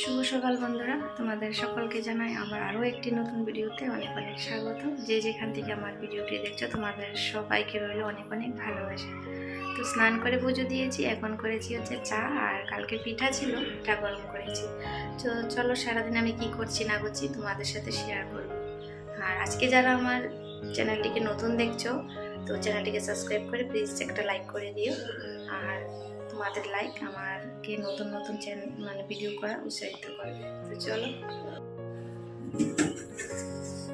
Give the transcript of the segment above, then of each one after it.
শুভ সকাল বন্ধুরা, তোমাদের সকলকে জানাই আবার আরও একটি নতুন ভিডিওতে অনেক অনেক স্বাগত। যে যেখান থেকে আমার ভিডিওটি দেখছো তোমাদের সবাইকে রইল অনেক অনেক ভালোবাসা। তো স্নান করে পুজো দিয়েছি, এখন করেছি হচ্ছে চা, আর কালকে পিঠা ছিল, পিঠা গরম করেছি। তো চলো সারাদিন আমি কি করছি না করছি তোমাদের সাথে শেয়ার করব। আর আজকে যারা আমার চ্যানেলটিকে নতুন দেখছো, তো চ্যানেলটিকে সাবস্ক্রাইব করে প্লিজ একটা লাইক করে দিও। আর তোমাদের লাইক আমাকে নতুন নতুন চ্যানেল ভিডিও করা উৎসাহিত করবে। তো চলো,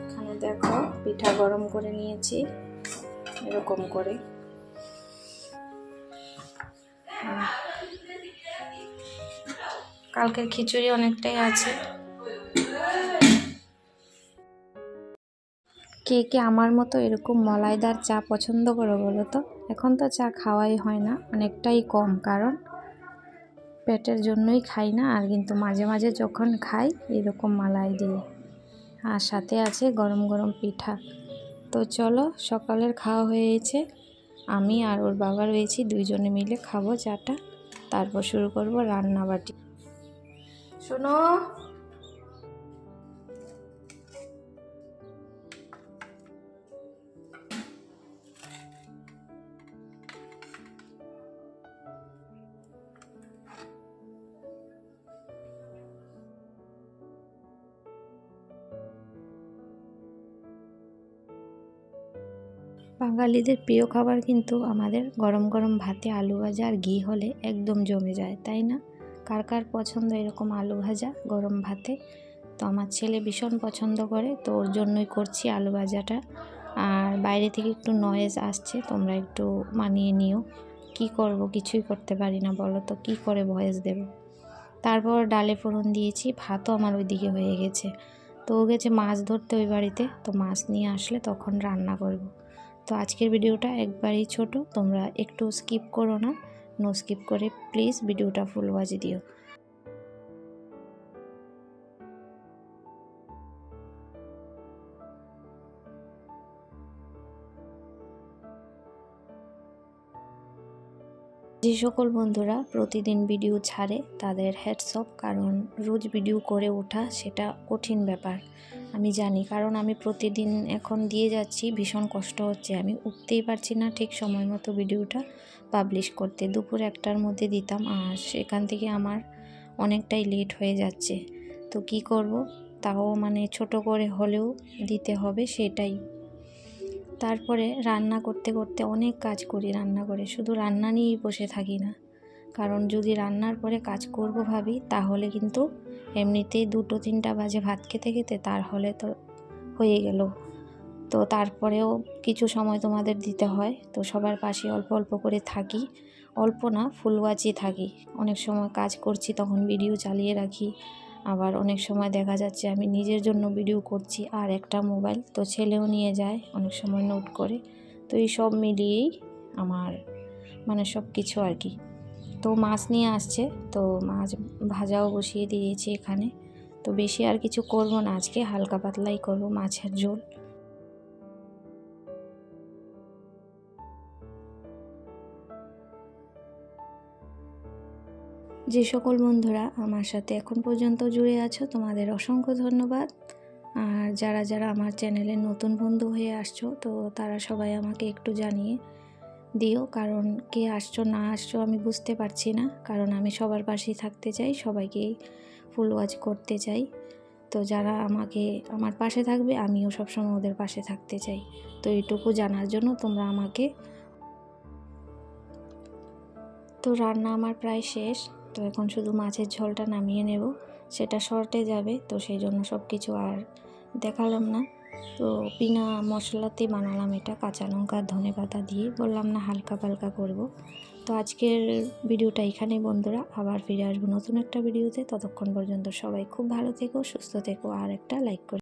এখানে দেখো পিঠা গরম করে নিয়েছি এরকম করে। কালকের খিচুড়ি অনেকটাই আছে। কে কে আমার মতো এরকম মলাইদার চা পছন্দ করো বলো তো? এখন তো চা খাওয়াই হয় না, অনেকটাই কম, কারণ পেটের জন্যই খাই না। আর কিন্তু মাঝে মাঝে যখন খাই এরকম মালাই দিয়ে, আর সাথে আছে গরম গরম পিঠা। তো চলো, সকালের খাওয়া হয়েছে, আমি আর ওর বাবা রয়েছি, দুইজনে মিলে খাবো চাটা, তারপর শুরু করব রান্নাবাটি। শোনো, বাঙালিদের প্রিয় খাবার কিন্তু আমাদের গরম গরম ভাতে আলু ভাজা আর ঘি হলে একদম জমে যায়, তাই না? কার কার পছন্দ এরকম আলু ভাজা গরম ভাতে? তো আমার ছেলে ভীষণ পছন্দ করে, তো ওর জন্যই করছি আলু ভাজাটা। আর বাইরে থেকে একটু নয়েজ আসছে, তোমরা একটু মানিয়ে নিও। কি করব, কিছুই করতে পারি না, বলো তো কী করে ভয়েস দেব। তারপর ডালে ফোড়ন দিয়েছি, ভাতও আমার ওইদিকে হয়ে গেছে। তো ও গেছে মাছ ধরতে ওই বাড়িতে, তো মাছ নিয়ে আসলে তখন রান্না করব। তো আজকের ভিডিওটা একবারই ছোট, তোমরা একটু স্কিপ করো না, নো স্কিপ করে প্লিজ ভিডিওটা ফুল ওয়াচ দিও। যে সকল বন্ধুরা প্রতিদিন ভিডিও ছাড়ে তাদের হ্যাটস অফ, কারণ রোজ ভিডিও করে ওঠা সেটা কঠিন ব্যাপার আমি জানি, কারণ আমি প্রতিদিন এখন দিয়ে যাচ্ছি, ভীষণ কষ্ট হচ্ছে, আমি উঠতেই পারছি না ঠিক সময় মতো ভিডিওটা পাবলিশ করতে। দুপুর 1টার মধ্যে দিতাম, আর সেখান থেকে আমার অনেকটাই লেট হয়ে যাচ্ছে। তো কি করব, তাও ছোট করে হলেও দিতে হবে, সেটাই। তারপরে রান্না করতে করতে অনেক কাজ করি, রান্না করে শুধু রান্না নিয়েই বসে থাকি না, কারণ যদি রান্নার পরে কাজ করব ভাবি তাহলে কিন্তু এমনিতেই 2-3টা বাজে ভাত খেতে খেতে, তার হলে তো হয়ে গেল। তো তারপরেও কিছু সময় তোমাদের দিতে হয়, তো সবার পাশে অল্প অল্প করে থাকি, অল্প না ফুল ওয়াচই থাকি। অনেক সময় কাজ করছি তখন ভিডিও চালিয়ে রাখি, আবার অনেক সময় দেখা যাচ্ছে আমি নিজের জন্য ভিডিও করছি আর একটা মোবাইল তো ছেলেও নিয়ে যায় অনেক সময় নোট করে। তো এই সব মিলিয়েই আমার সব কিছু আর কি। তো মাছ নিয়ে আসছে, তো মাছ ভাজাও বসিয়ে দিয়েছি এখানে। তো বেশি আর কিছু করব না আজকে, হালকা পাতলাই করব, মাছের ঝোল। যে সকল বন্ধুরা আমার সাথে এখন পর্যন্ত জুড়ে আছো তোমাদের অসংখ্য ধন্যবাদ। আর যারা যারা আমার চ্যানেলে নতুন বন্ধু হয়ে আসছো, তো তারা সবাই আমাকে একটু জানিয়ে দিও, কারণ কে আসছো না আসছো আমি বুঝতে পারছি না, কারণ আমি সবার পাশেই থাকতে চাই, সবাইকেই ফুল ওয়াচ করতে চাই। তো যারা আমার পাশে থাকবে আমিও সবসময় ওদের পাশে থাকতে চাই। তো এইটুকু জানার জন্য তোমরা আমাকে। তো রান্না আমার প্রায় শেষ, তো এখন শুধু মাছের ঝোলটা নামিয়ে নেব, সেটা শর্টে যাবে, তো সেই জন্য সব কিছু আর দেখালাম না। তো বিনা মশলাতেই বানালাম এটা, কাঁচা লঙ্কা ধনে পাতা দিয়ে, বললাম না হালকা পালকা করব। তো আজকের ভিডিওটা এখানেই বন্ধুরা, আবার ফিরে আসবো নতুন একটা ভিডিওতে। ততক্ষণ পর্যন্ত সবাই খুব ভালো থেকো, সুস্থ থেকো, আর একটা লাইক করে